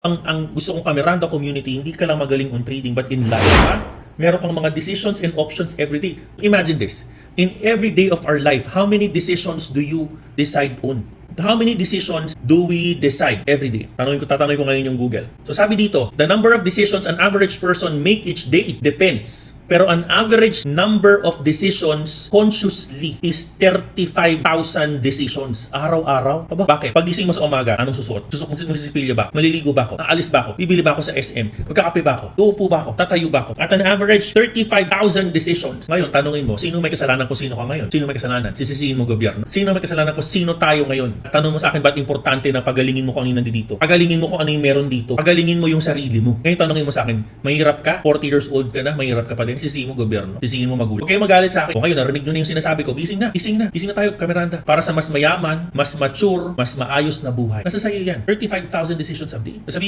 Ang gusto kong Kamiranda community, hindi ka lang magaling on trading but in life, ha? Meron kang mga decisions and options every day. Imagine this. In every day of our life, how many decisions do you decide on? How many decisions do we decide every day? Tatanungin ko ngayon yung Google. So sabi dito, the number of decisions an average person make each day depends. Pero an average number of decisions consciously is 35,000 decisions. Araw-araw. Aba, bakit? Pagising mo sa umaga, anong susuot? Magsisipilyo ba? Maliligo ba ako? Aalis ba ako? Bibili ba ako sa SM? Magkakape ba ako? Uupo ba ako? Tatayo ba ako? At an average 35,000 decisions. Ngayon, tanungin mo, sino may kasalanan kung sino ka ngayon? Sino may kasalanan? Sisisihin mo gobyerno? Sino may kasalanan kung sino tayo ngayon? At tanong mo sa akin, ba't importante na pagalingin mo kung ano yung nandito? Pagalingin mo kung ano yung meron dito. Pagalingin mo yung sarili mo. Ngayon, tanongin mo sa akin, mahirap ka? 40 years old ka na? Mahirap ka pa din? Sisihin mo gobyerno, sisihin mo magulang. Huwag kayo magalit sa akin. Kung kayo narinig nyo na yung sinasabi ko, gising na tayo, Kamiranda. Para sa mas mayaman, mas mature, mas maayos na buhay. Nasa sa'yo yan. 35,000 decisions a day. Sabihin mo